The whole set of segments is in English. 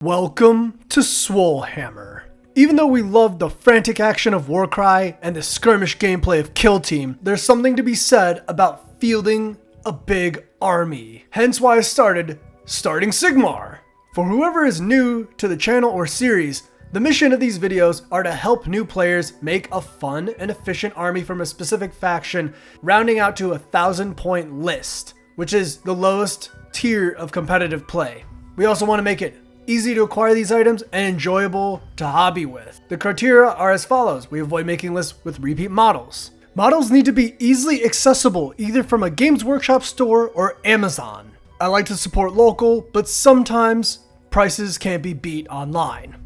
Welcome to Swolefam. Even though we love the frantic action of Warcry and the skirmish gameplay of Kill Team, there's something to be said about fielding a big army. Hence why I started Starting Sigmar. For whoever is new to the channel or series, the mission of these videos are to help new players make a fun and efficient army from a specific faction, rounding out to a 1,000-point list, which is the lowest tier of competitive play. We also want to make it easy to acquire these items and enjoyable to hobby with. The criteria are as follows. We avoid making lists with repeat models. Models need to be easily accessible either from a Games Workshop store or Amazon. I like to support local, but sometimes prices can't be beat online.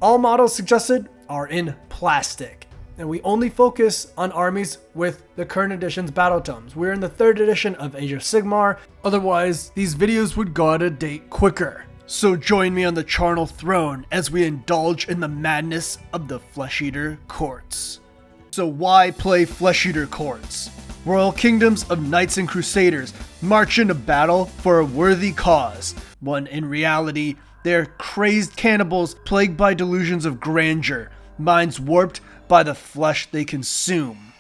All models suggested are in plastic, and we only focus on armies with the current edition's battle tomes. We're in the 3rd edition of Edition Sigmar, otherwise these videos would go out of date quicker. So join me on the charnel throne as we indulge in the madness of the Flesh Eater courts. So why play Flesh Eater courts? Royal kingdoms of knights and crusaders march into battle for a worthy cause, when in reality they're crazed cannibals plagued by delusions of grandeur, minds warped by the flesh they consume.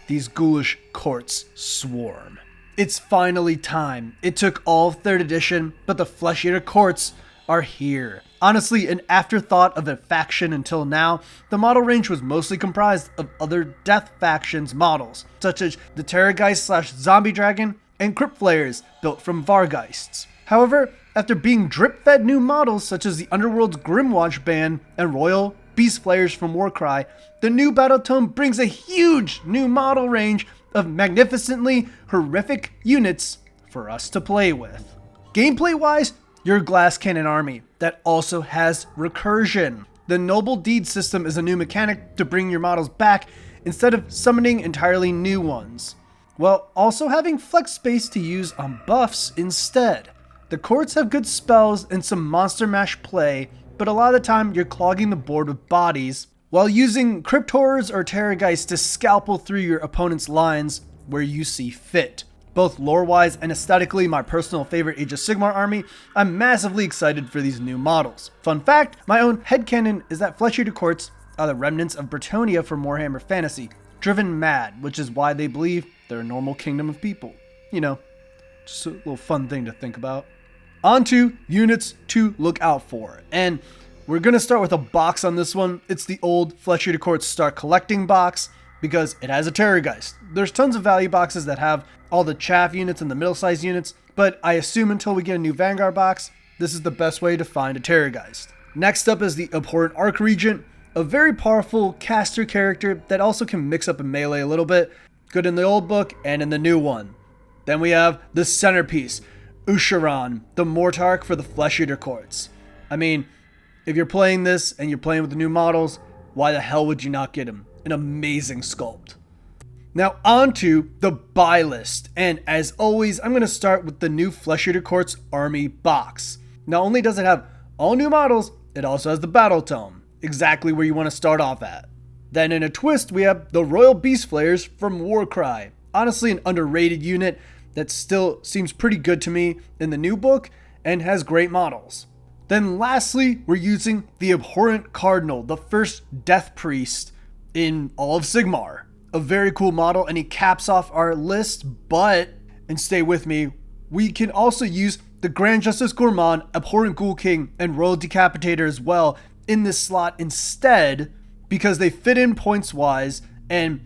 These ghoulish courts swarm. It's finally time. It took all of 3rd edition, but the Flesh Eater courts are here. Honestly, an afterthought of a faction until now, the model range was mostly comprised of other Death Factions models, such as the Terrorgeist/Zombie Dragon and Crypt Flayers built from Vargheists. However, after being drip-fed new models such as the Underworld's Grimwatch Band and Royal Beast Flayers from Warcry, the new Battle Tome brings a huge new model range of magnificently horrific units for us to play with. Gameplay-wise, your glass cannon army that also has recursion. The Noble Deed system is a new mechanic to bring your models back instead of summoning entirely new ones, while also having flex space to use on buffs instead. The courts have good spells and some monster mash play, but a lot of the time you're clogging the board with bodies, while using Crypt Horrors or Terrorgeists to scalpel through your opponent's lines where you see fit. Both lore-wise and aesthetically my personal favorite Age of Sigmar army, I'm massively excited for these new models. Fun fact, my own headcanon is that Flesh Eater courts are the remnants of Bretonnia from Warhammer Fantasy, driven mad, which is why they believe they're a normal kingdom of people. You know, just a little fun thing to think about. On to units to look out for, and we're going to start with a box on this one. It's the old Flesh Eater Courts Start Collecting box because it has a Terrorgeist. There's tons of value boxes that have all the chaff units and the middle-sized units, but I assume until we get a new Vanguard box, this is the best way to find a Terrorgeist. Next up is the Abhorrent Archregent, a very powerful caster character that also can mix up in melee a little bit, good in the old book and in the new one. Then we have the centerpiece, Usharan, the Mortarch for the Flesh Eater Courts. I mean, if you're playing this and you're playing with the new models, why the hell would you not get him? An amazing sculpt. Now on to the buy list, and as always, I'm going to start with the new Flesh Eater Courts Army box. Not only does it have all new models, it also has the Battle Tome, exactly where you want to start off at. Then in a twist, we have the Royal Beast Flayers from Warcry. Honestly, an underrated unit that still seems pretty good to me in the new book and has great models. Then lastly, we're using the Abhorrent Cardinal, the first Death Priest in all of Sigmar. A very cool model, and he caps off our list, but, and stay with me, we can also use the Grand Justice Gourmand, Abhorrent Ghoul King, and Royal Decapitator as well in this slot instead, because they fit in points-wise, and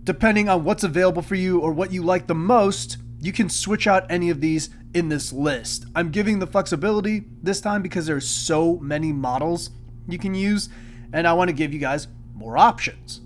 depending on what's available for you or what you like the most, you can switch out any of these in this list. I'm giving the flexibility this time because there's so many models you can use, and I want to give you guys more options.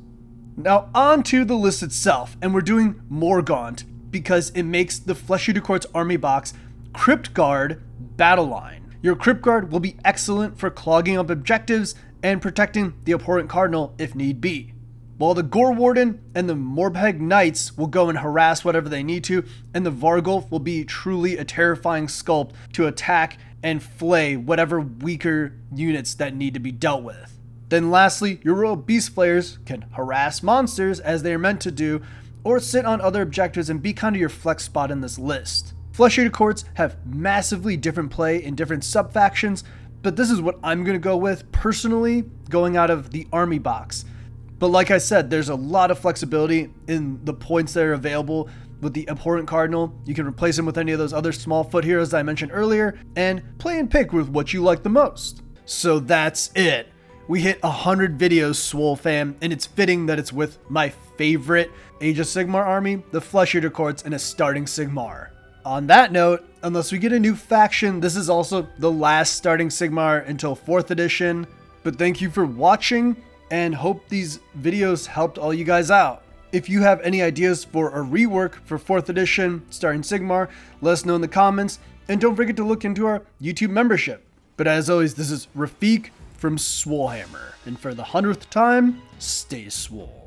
Now on to the list itself, and we're doing Morgaunt because it makes the Flesh Eater Courts Army box Crypt Guard Battle Line. Your Crypt Guard will be excellent for clogging up objectives and protecting the Abhorrent Cardinal if need be, while the Gore Warden and the Morbheg Knights will go and harass whatever they need to, and the Vargulf will be truly a terrifying sculpt to attack and flay whatever weaker units that need to be dealt with. Then lastly, your Royal Beast Flayers can harass monsters as they are meant to do, or sit on other objectives and be kind of your flex spot in this list. Flesh Eater Courts have massively different play in different sub-factions, but this is what I'm going to go with personally, going out of the army box. But like I said, there's a lot of flexibility in the points that are available with the Abhorrent Cardinal. You can replace him with any of those other small foot heroes I mentioned earlier, and play and pick with what you like the most. So that's it. We hit 100 videos, Swolefam, and it's fitting that it's with my favorite Age of Sigmar army, the Flesh Eater Courts, and a Starting Sigmar. On that note, unless we get a new faction, this is also the last Starting Sigmar until 4th edition. But thank you for watching, and hope these videos helped all you guys out. If you have any ideas for a rework for 4th edition Starting Sigmar, let us know in the comments, and don't forget to look into our YouTube membership. But as always, this is Rafiq from Swolehammer, and for the 100th time, stay swole.